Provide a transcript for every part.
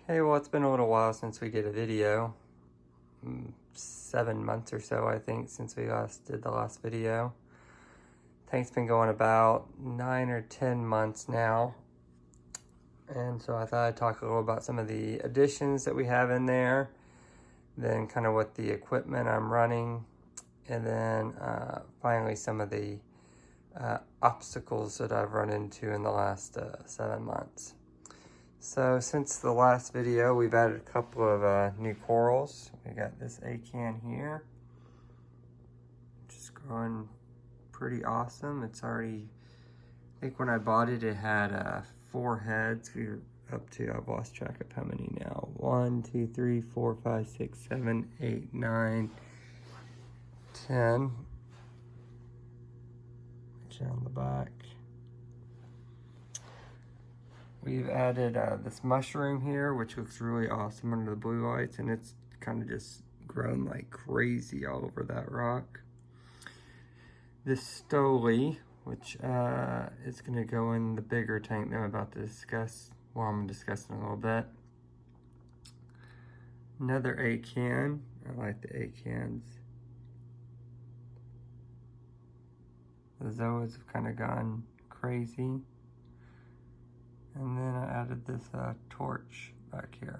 Hey, well, it's been a little while since we did a video. 7 months or so, I think, since we last did the last video. Tank's been going about 9 or 10 months now. And so I thought I'd talk a little about some of the additions that we have in there, then kind of what the equipment I'm running, and then finally some of the obstacles that I've run into in the last 7 months. So since the last video, we've added a couple of new corals. We got this acan here, which is growing pretty awesome. It's already, I think when I bought it, it had 4 heads. We're up to, I've lost track of how many now. 1, 2, 3, 4, 5, 6, 7, 8, 9, 10. Which on the back. We've added this mushroom here, which looks really awesome under the blue lights, and it's kind of just grown like crazy all over that rock. This stoli, which is going to go in the bigger tank that I'm about to discuss, well, I'm going to discuss in a little bit. Another acan. I like the acans. The zoas have kind of gone crazy. And then I added this torch back here.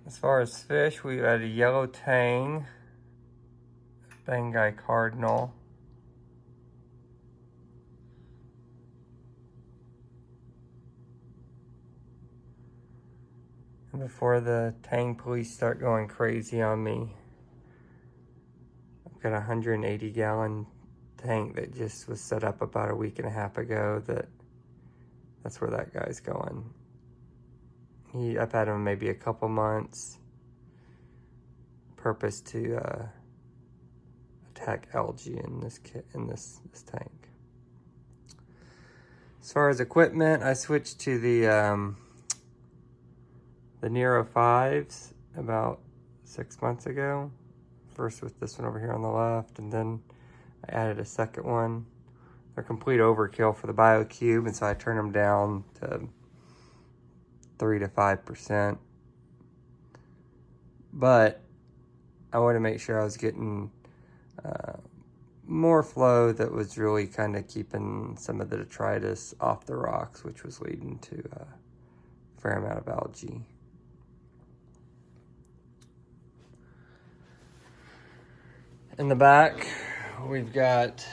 As far as fish, we added a yellow tang, Bengai cardinal, and before the tang police start going crazy on me, I've got a 180-gallon tank that just was set up about a week and a half ago. That's where that guy's going. I've had him maybe a couple months. Purpose to attack algae in this tank. As far as equipment, I switched to the Nero 5s about 6 months ago. First with this one over here on the left, and then I added a second one. They're complete overkill for the Biocube, and so I turned them down to 3 to 5%. But I wanted to make sure I was getting more flow that was really kind of keeping some of the detritus off the rocks, which was leading to a fair amount of algae. In the back, we've got,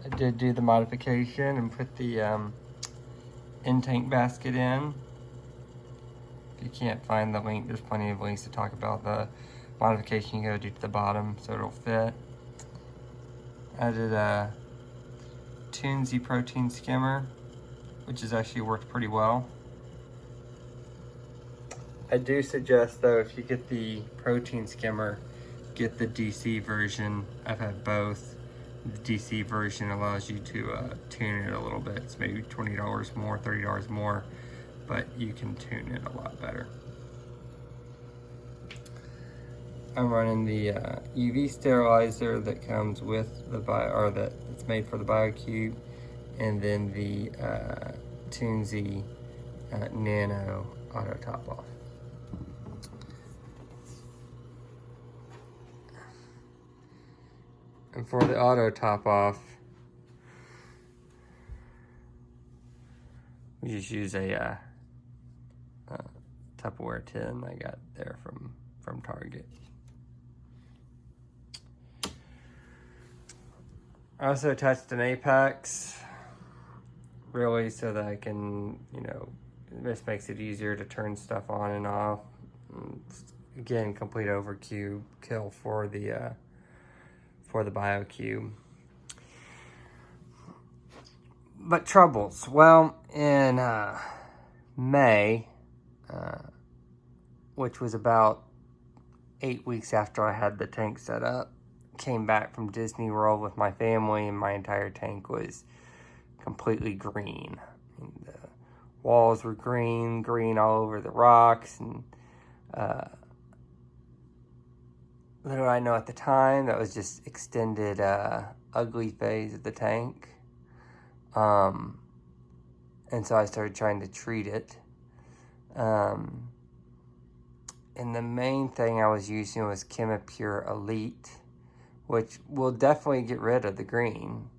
I did do the modification and put the in-tank basket in. If you can't find the link, there's plenty of links to talk about the modification you gotta do to the bottom so it'll fit. Added a Toonsy protein skimmer, which has actually worked pretty well. I do suggest though, if you get the protein skimmer, get the DC version. I've had both. The DC version allows you to tune it a little bit. It's maybe $20 more, $30 more, but you can tune it a lot better. I'm running the UV sterilizer that comes with the that's made for the Biocube, and then the Toonsy Nano auto top off. And for the auto top off, we just use a Tupperware tin I got there from Target. I also attached an apex, really, so that I can, this makes it easier to turn stuff on and off. Again, complete overkill for the Biocube. But troubles. Well, in May, which was about 8 weeks after I had the tank set up, came back from Disney World with my family, and my entire tank was completely green. The walls were green all over the rocks, and little did I know at the time, that was just extended ugly phase of the tank. And so I started trying to treat it. And the main thing I was using was Chemipure Elite, which will definitely get rid of the green.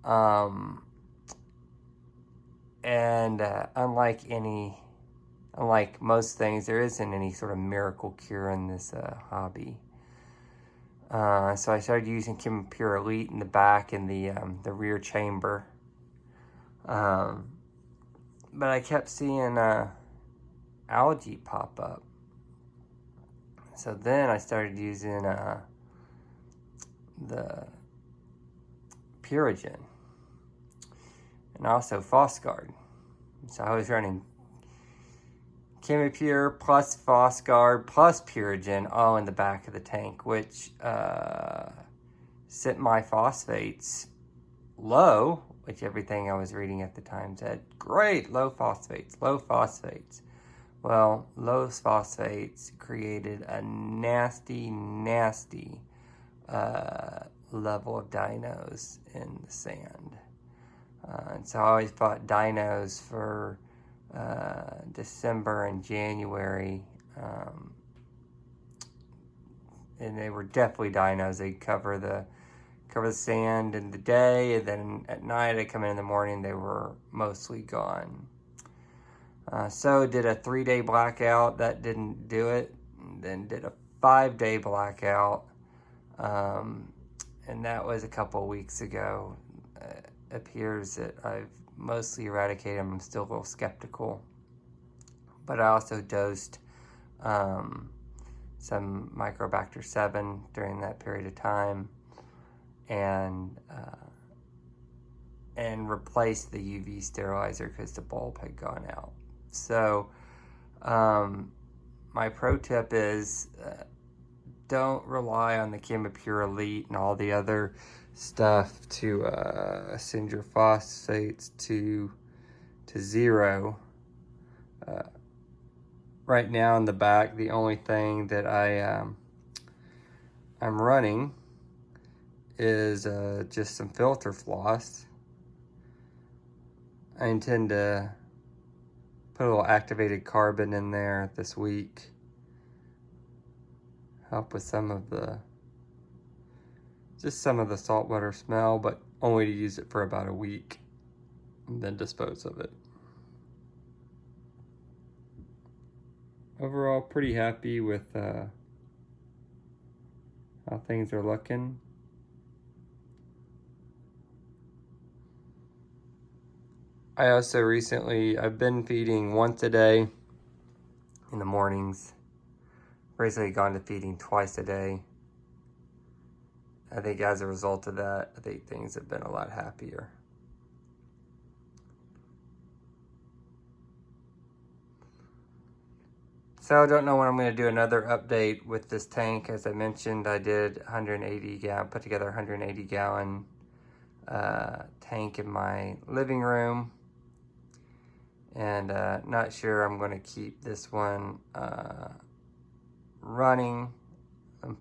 And unlike most things, there isn't any sort of miracle cure in this hobby. So I started using Chemipure Elite in the back and the rear chamber. But I kept seeing algae pop up. So then I started using the Purigen and also Phosguard. So I was running Chemipure plus Phosguard plus Purigen all in the back of the tank, which set my phosphates low, which everything I was reading at the time said, great, low phosphates, low phosphates. Well, low phosphates created a nasty, nasty level of dinos in the sand. And so I always bought dinos for December and January. And they were definitely dinos. They'd cover the sand in the day, and then at night I come in the morning, they were mostly gone. So did a 3-day blackout, that didn't do it. And then did a 5-day blackout, and that was a couple of weeks ago. Appears that I've mostly eradicated them. I'm still a little skeptical, but I also dosed some Microbacter 7 during that period of time, and replaced the UV sterilizer because the bulb had gone out. So my pro tip is don't rely on the Chemipure Elite and all the other stuff to send your phosphates to zero. Right now in the back, the only thing that I'm running is just some filter floss. I intend to put a little activated carbon in there this week. Help with some of the saltwater smell, but only to use it for about a week and then dispose of it. Overall, pretty happy with how things are looking. I also I've been feeding once a day in the mornings. Recently gone to feeding twice a day. I think as a result of that, I think things have been a lot happier. So I don't know when I'm going to do another update with this tank. As I mentioned, I did put together a 180 gallon tank in my living room. And not sure I'm going to keep this one running.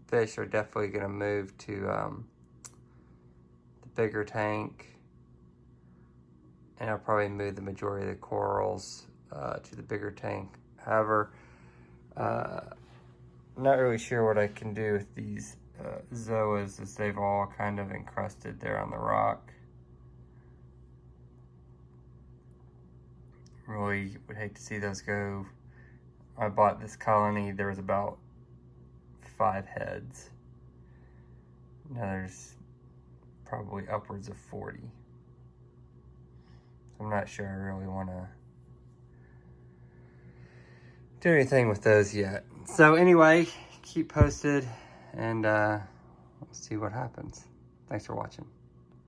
Fish are definitely going to move to the bigger tank. And I'll probably move the majority of the corals to the bigger tank. However, I'm not really sure what I can do with these zoas, as they've all kind of encrusted there on the rock. Really would hate to see those go. I bought this colony, there was about 5 heads. Now there's probably upwards of 40. I'm not sure I really want to do anything with those yet. So anyway, keep posted, and we'll see what happens. Thanks for watching.